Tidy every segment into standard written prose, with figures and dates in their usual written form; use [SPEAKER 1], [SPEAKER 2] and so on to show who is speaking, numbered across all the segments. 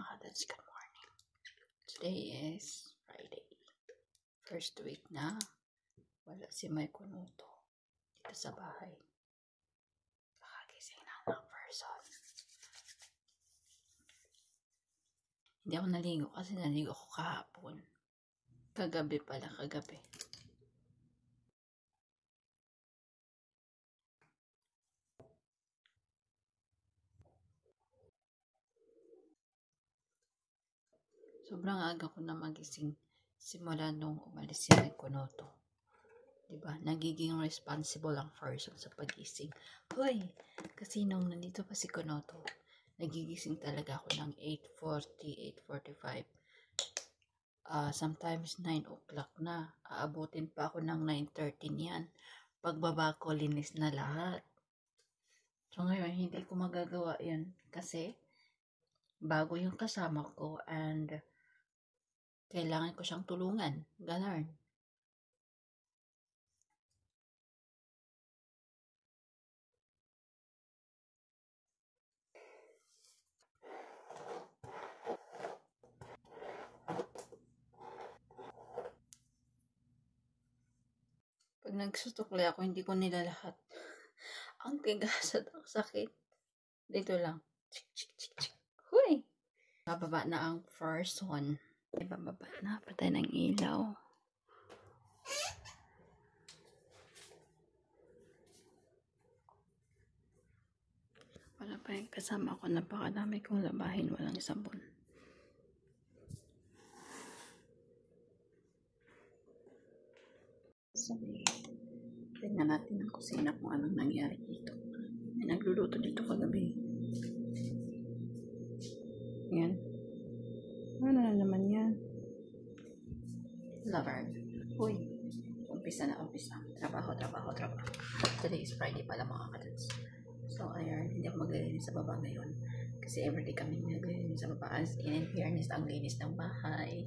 [SPEAKER 1] kadads, good morning. Today is Friday. First week na wala si May Kunuto dito sa bahay. Kakagising lang ng person. Hindi ako naligo kasi naligo ko kahapon. Kagabi pala, kagabi. Sobrang aga ko na magising simula nung umalis si May Kunuto. Diba? Nagiging responsible ang person sa pagising. Hoy! Kasi nung nandito pa si Kunuto, nagigising talaga ako ng 8:40, 8:45. Sometimes 9 o'clock na. Aabutin pa ako ng 9:30 yan. Pagbaba ko, linis na lahat. So ngayon, hindi ko magagawa yan kasi bago yung kasama ko and kailangan ko siyang tulungan. Ganon. Pag nagsutukli ako, hindi ko nila lahat. Ang tigas at ang sakit. Dito lang. Chik, chik, chik, chik. Huy! Bababa na ang first one. Bababa na. Patay ng ilaw. Wala pa yung kasama ko. Napakadami kong labahin. Walang sabon. Sabi, tingnan natin ang kusina kung anong nangyari dito. May nagluluto dito kagabi. Yan. Ano na naman yan? Lover. Uy. Umpisa na, umpisa. Trabaho, trabaho, trabaho. Today is Friday pala mga kadads. So, ayan. Hindi ako maglilinis sa baba ngayon. Kasi everyday kami maglilinis sa baba. As in fairness, ang linis ng bahay.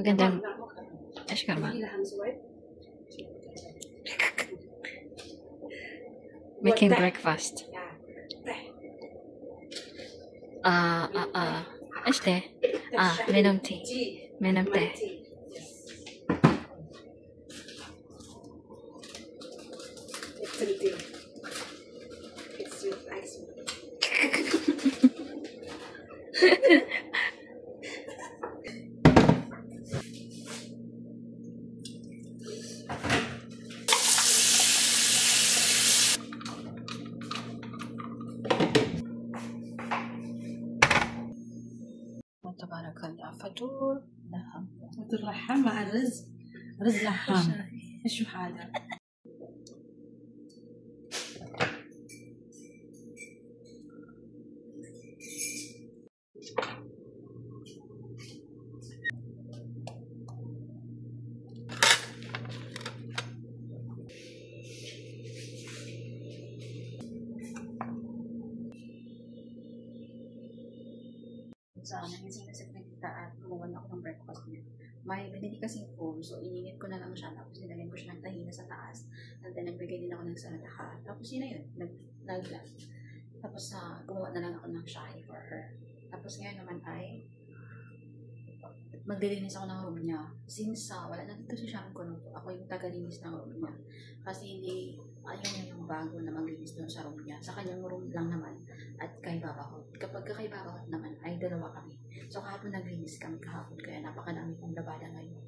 [SPEAKER 1] Magandang ash ka ba? Making breakfast. Ash te? Minum tea. Minum tea. تبارك الله فطور لحم.
[SPEAKER 2] فطور لحم مع الرز. رز لحم. شو هذا؟
[SPEAKER 1] Nagising na si Pinita at gumawa ako ng breakfast niya. may binili kasing phone, so iningit ko na lang siya, tapos nilagyan ko siya ng tahina sa taas, and then nagbigay din ako ng salataha, tapos yun na yun, tapos gumawa na lang ako ng shahi for her. Tapos ngayon naman ay maglilinis ako ng room niya. Since wala na dito si Sharon Kunoto, ako yung tagalinis ng room niya. Kasi ayun na yung bago na maglinis doon sa room niya. Sa kanyang room lang naman at kay Babahot. Kapag kay Babahot naman ay dalawa kami. So kahapon naglinis kami kahapon, kaya napakadami kong labada ngayon.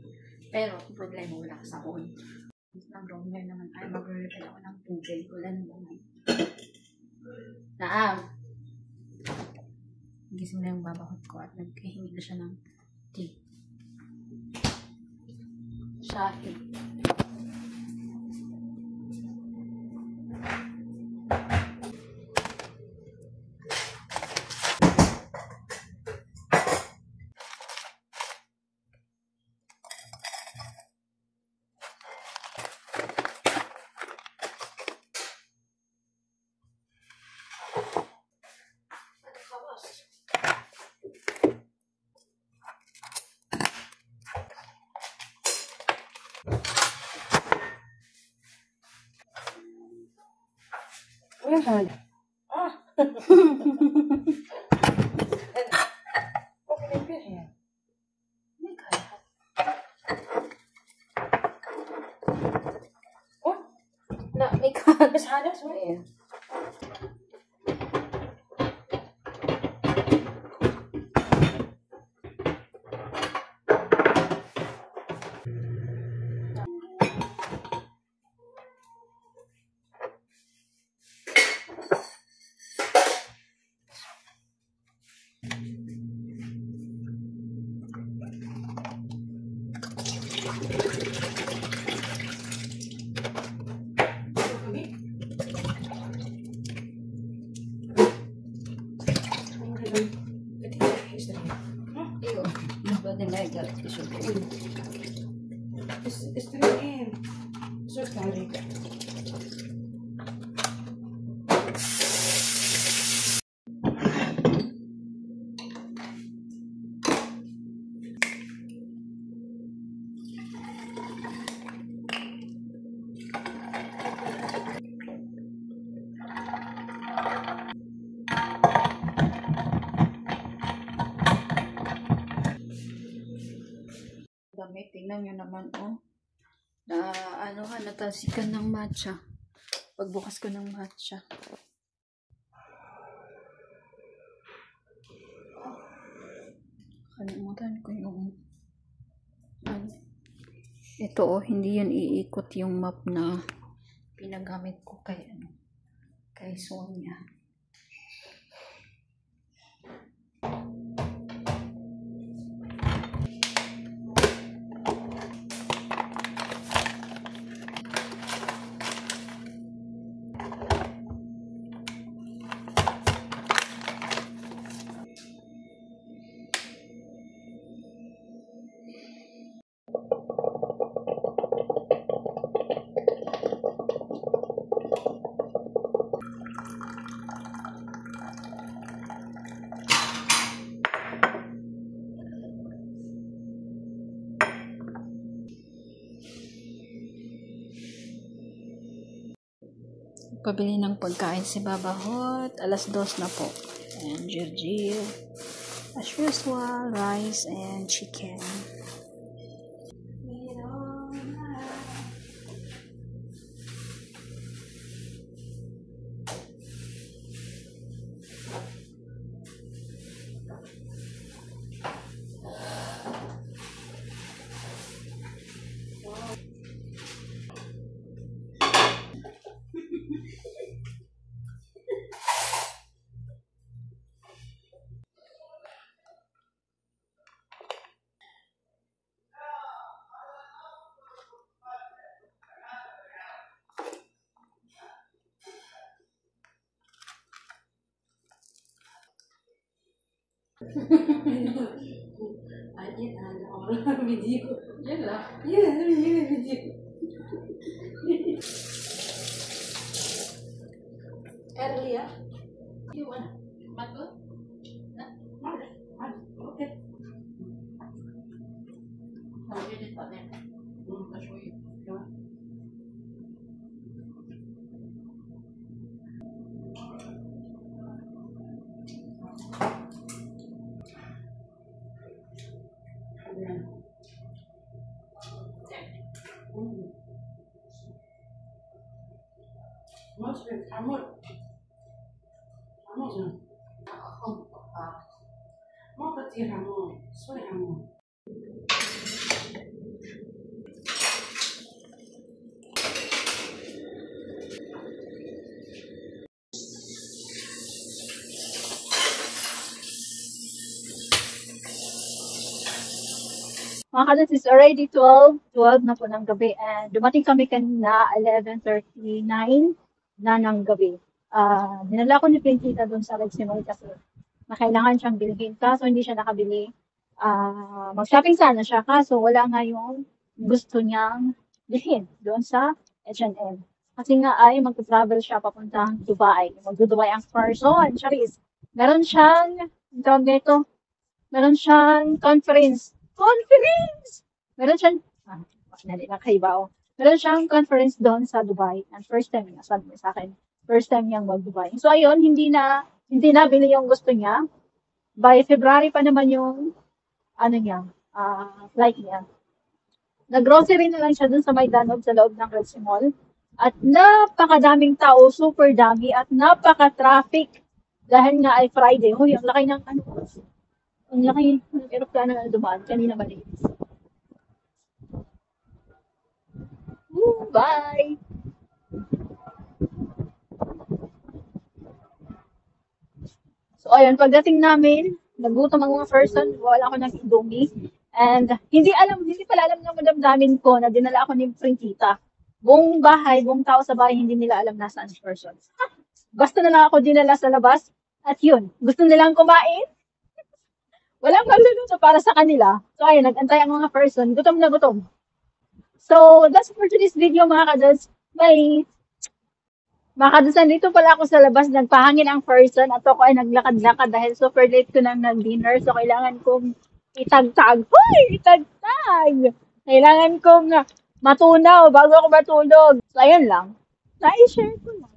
[SPEAKER 1] Pero kung problema wala sa on. Ang room niya naman ay mag-refill ako ng tubig. Wala naman. Naam! Gising na yung Babahot ko at nagkahingi na siya ng tea. Shahi.
[SPEAKER 2] وين هذا؟ ممكن يبيع يعني.
[SPEAKER 1] لا ميكات.
[SPEAKER 2] بس هذا اسمه ايه؟
[SPEAKER 1] ايوه بعدين ما يقدر يشوف.
[SPEAKER 2] استريحين شفت عليك.
[SPEAKER 1] Damit, tingnan nyo naman, oh. Natalsikan ng matcha. Pagbukas ko ng matcha. Kalimutan ko yung ito, oh, hindi yan iikot yung map na pinagamit ko kay Sonia. Pabili ng pagkain si Babahot. 2:00 na po. And Jirjir. As usual, rice and chicken.
[SPEAKER 2] عادي أنا أورا فيديو.
[SPEAKER 1] Yala.
[SPEAKER 2] يلا فيديو.
[SPEAKER 1] Earlier. You want mango?
[SPEAKER 2] Okay. مو كتير حمون شوي حمون.
[SPEAKER 3] Mga kadas, it's already 12 na po ng gabi and dumating kami kanina 11:39 na ng gabi. Dinala ko ni Princita doon sa Red Simol kasi kailangan siyang bilhin kaso hindi siya nakabili. Mag-shopping sana siya kaso wala nga yung gusto niyang bilhin doon sa H&M. Kasi nga ay mag-travel siya papuntang Dubai. Mag-Dubai ang person, Charis. Meron siyang, tawag nito, meron siyang conference. Meron siyang, dali lang kayo ba? Meron siyang conference doon sa Dubai. And first time niya, sabi niya sa akin, first time niyang mag-Dubai. So ayun, hindi na bili yung gusto niya. By February pa naman yung, flight niya. Nag-grocery na lang siya dun sa Maidanog sa loob ng Red Mall. At napakadaming tao, super dami, at napaka-traffic. Dahil nga ay Friday. Huy, ang laki ng ang laki ng aeroplano na dumaan. Kanina maliit. Bye! So, ayun, pagdating namin, nagutom ang mga person, wala ako ng Indomie. And hindi pala alam ng madamdamin ko na dinala ako ni Princita. Buong tao sa bahay, hindi nila alam nasaan si person. Basta na lang ako dinala sa labas. At yun, gusto nilang kumain. Walang magluluto para sa kanila. So, ayun, nag-antay ang mga person. Gutom na gutom. So, that's it for today's video, mga kadas. Bye! Mga kadas, dito pala ako sa labas. Nagpahangin ang person at ako ay naglakad-lakad dahil super late ko nang nag-dinner. So, kailangan kong itagtag. Hoy! Itagtag! Kailangan kong matunaw bago ako matulog. So, ayun lang. Na-share ko lang.